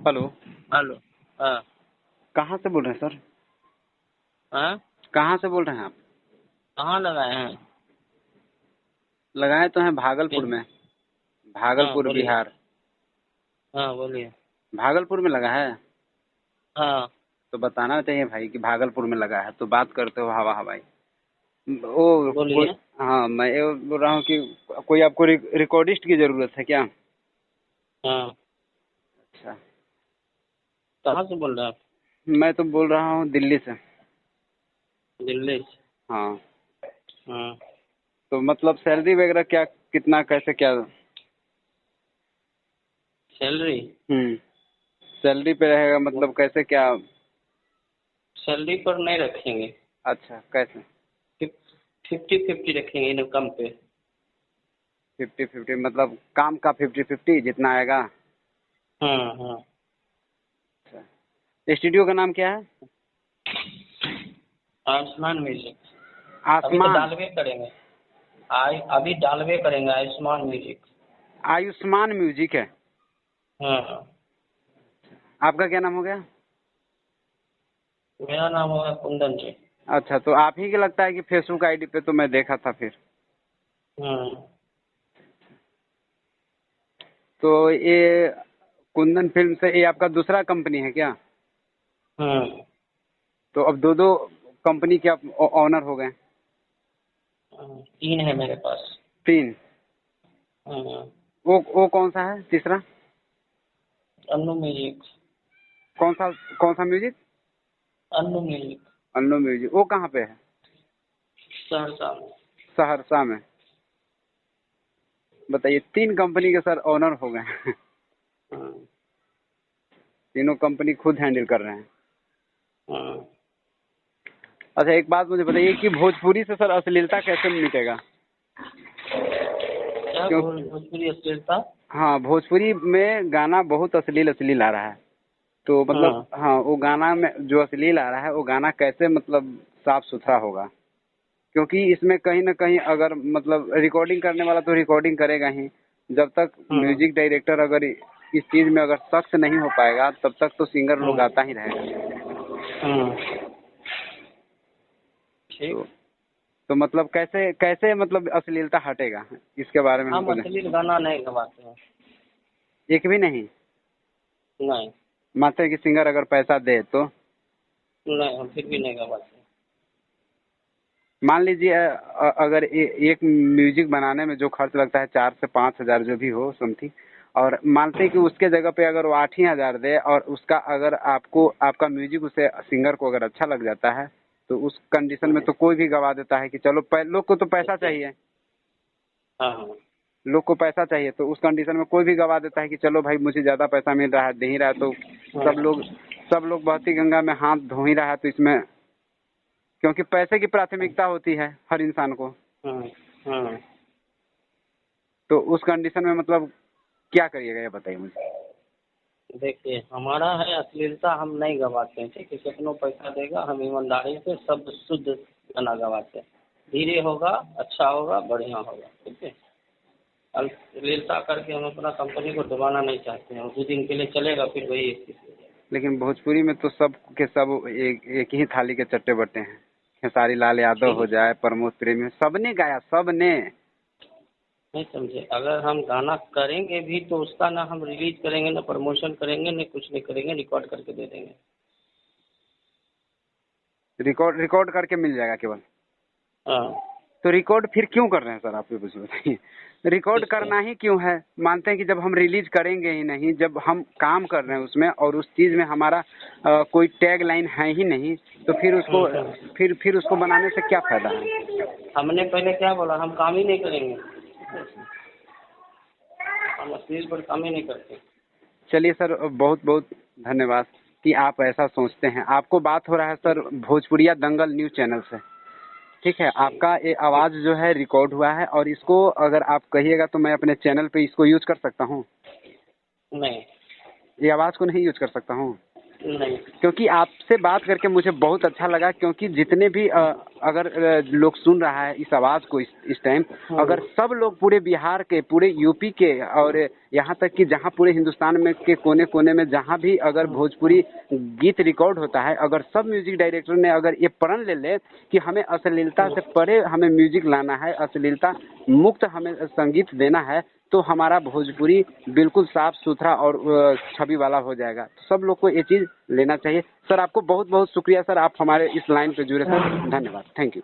Hello. Hello. हाँ। कहाँ से बोल रहे हैं सर? हाँ, कहाँ से बोल रहे हैं आप? कहाँ लगाए हैं? लगाए तो हैं भागलपुर में। हाँ भागलपुर बोलिए। बिहार। हाँ बोलिए। भागलपुर में लगा है? हाँ तो बताना चाहिए भाई कि भागलपुर में लगा है, तो बात करते हो हवा हवाई। वो कोई। बोलिए। हाँ, मैं ये बोल रहा हूँ कि कोई आपको रिकॉर्डिस्ट की ज़रूरत है क्या? हाँ, अच्छा। कहाँ से बोल रहे हैं आप? मैं तो बोल रहा हूँ दिल्ली से। दिल्ली से। हाँ। हाँ, तो मतलब सैलरी वगैरह क्या, कितना, कैसे क्या? सैलरी। सैलरी पे रहेगा मतलब कैसे क्या? सैलरी पर नहीं रखेंगे। अच्छा, कैसे? 50-50 रखेंगे इनकम पे। 50-50 मतलब काम का 50-50 जितना आएगा? हाँ हाँ। अच्छा। स्टूडियो का नाम क्या है? आयुष्मान म्यूजिक। अभी तो आसमान। डालवे करेंगे। अभी डालवे करेंगे आयुष्मान म्यूजिक। आयुष्मान म्यूजिक है। हाँ हाँ। आपका क्या नाम हो गया? मेरा नाम होगा कुंदन जी। अच्छा, तो आप ही के लगता है कि फेसबुक आईडी पे तो मैं देखा था फिर। हाँ तो ये कुंदन फिल्म से ये आपका दूसरा कंपनी है क्या? हाँ। तो अब दो दो कंपनी के आप ऑनर हो गए? 3 है मेरे पास। तीन? हाँ। वो कौन सा है तीसरा? अन्नू म्यूजिक। कौन सा? कौन सा music? Annu music. Annu music, वो कहाँ पे है? सहरसा में। सहरसा में। बताइए, तीन कंपनी के सर ऑनर हो गए। हाँ तीनों कंपनी खुद हैंडल कर रहे हैं? हाँ। अच्छा, एक बात मुझे बताइए कि भोजपुरी से सर अश्लीलता कैसे मिटेगा? क्या क्यों? भोजपुरी अश्लीलता? हाँ, भोजपुरी में गाना बहुत अश्लील अश्लील आ रहा है। तो मतलब हाँ हाँ, वो गाना में जो अश्लील आ रहा है वो गाना कैसे मतलब साफ सुथरा होगा? क्योंकि इसमें कहीं ना कहीं अगर मतलब रिकॉर्डिंग करने वाला तो रिकॉर्डिंग करेगा ही। जब तक हाँ म्यूजिक डायरेक्टर अगर इस चीज में अगर सख्त नहीं हो पाएगा तब तक तो सिंगर लोग हाँ गाता ही रहेगा। हाँ। तो ठीक। तो मतलब कैसे कैसे मतलब अश्लीलता हटेगा, इसके बारे में हम हमको अश्लील गाना नहीं गवाते हैं। एक भी नहीं? नहीं। मात्र कि सिंगर अगर पैसा दे तो? नहीं, हम फिर भी नहीं गवाते। मान लीजिए अगर एक म्यूजिक बनाने में जो खर्च लगता है 4 से 5 हजार जो भी हो समथिंग, और मानते हैं कि उसके जगह पे अगर वो 8 ही हजार दे और उसका अगर आपको आपका म्यूजिक उसे सिंगर को अगर अच्छा लग जाता है तो उस कंडीशन में हाँ तो कोई भी गवा देता है कि चलो लोग को तो पैसा चाहिए। हाँ हाँ। लोग को पैसा चाहिए तो उस कंडीशन में कोई भी गवा देता है कि चलो भाई मुझे ज़्यादा पैसा मिल रहा है, दे ही रहा है तो सब हाँ लोग सब लोग बहती गंगा में हाथ धो ही रहा है, तो इसमें क्योंकि पैसे की प्राथमिकता होती है हर इंसान को। हाँ हाँ। तो उस कंडीशन में मतलब क्या करिएगा ये बताइए मुझे। देखिए, हमारा है अश्लीलता हम नहीं गवाते हैं। ठीक है, कितनों पैसा देगा हम ईमानदारी से सब शुद्ध गाना गवाते हैं। धीरे होगा, अच्छा होगा, बढ़िया होगा। ठीक है। अश्लीलता करके हम अपना कंपनी को डुबाना नहीं चाहते हैं। 2 दिन के लिए चलेगा, फिर वही स्थिति हो जाएगी। लेकिन भोजपुरी में तो सब के सब एक ही थाली के चट्टे बट्टे हैं। खेसारी लाल यादव हो ठीक। जाए, प्रमोद प्रेमी, सबने गाया, सबने। नहीं समझे? अगर हम गाना करेंगे भी तो उसका ना हम रिलीज करेंगे, ना प्रमोशन करेंगे, ना कुछ नहीं करेंगे, रिकॉर्ड करके दे देंगे। रिकॉर्ड रिकॉर्ड करके मिल जाएगा केवल? हाँ। तो रिकॉर्ड फिर क्यों कर रहे हैं सर, आप ये मुझे बताइए। रिकॉर्ड किससे? करना ही क्यों है? मानते हैं कि जब हम रिलीज करेंगे ही नहीं, जब हम काम कर रहे हैं उसमें और उस चीज में हमारा कोई टैग लाइन है ही नहीं, तो फिर उसको हम्म। फिर उसको बनाने से क्या फायदा है? हमने पहले क्या बोला? हम काम ही नहीं करेंगे। हम अश्लील पर काम ही नहीं करते। चलिए सर, बहुत बहुत धन्यवाद कि आप ऐसा सोचते हैं। आपको बात हो रहा है सर भोजपुरिया दंगल न्यूज चैनल से। ठीक है, ठीक। आपका ये आवाज़ जो है रिकॉर्ड हुआ है और इसको अगर आप कहिएगा तो मैं अपने चैनल पे इसको यूज कर सकता हूँ? नहीं। ये आवाज़ को नहीं यूज कर सकता हूँ? नहीं। क्योंकि आपसे बात करके मुझे बहुत अच्छा लगा, क्योंकि जितने भी अगर लोग सुन रहा है इस आवाज़ को इस टाइम, अगर सब लोग पूरे बिहार के, पूरे यूपी के, और यहाँ तक कि जहाँ पूरे हिंदुस्तान में के कोने कोने में जहाँ भी अगर भोजपुरी गीत रिकॉर्ड होता है, अगर सब म्यूजिक डायरेक्टर ने अगर ये प्रण ले ले कि हमें अश्लीलता से परे हमें म्यूजिक लाना है, अश्लीलता मुक्त हमें संगीत देना है, तो हमारा भोजपुरी बिल्कुल साफ सुथरा और छवि वाला हो जाएगा। तो सब लोग को ये चीज़ लेना चाहिए। सर आपको बहुत बहुत शुक्रिया सर, आप हमारे इस लाइन पे जुड़े सर, धन्यवाद, थैंक यू।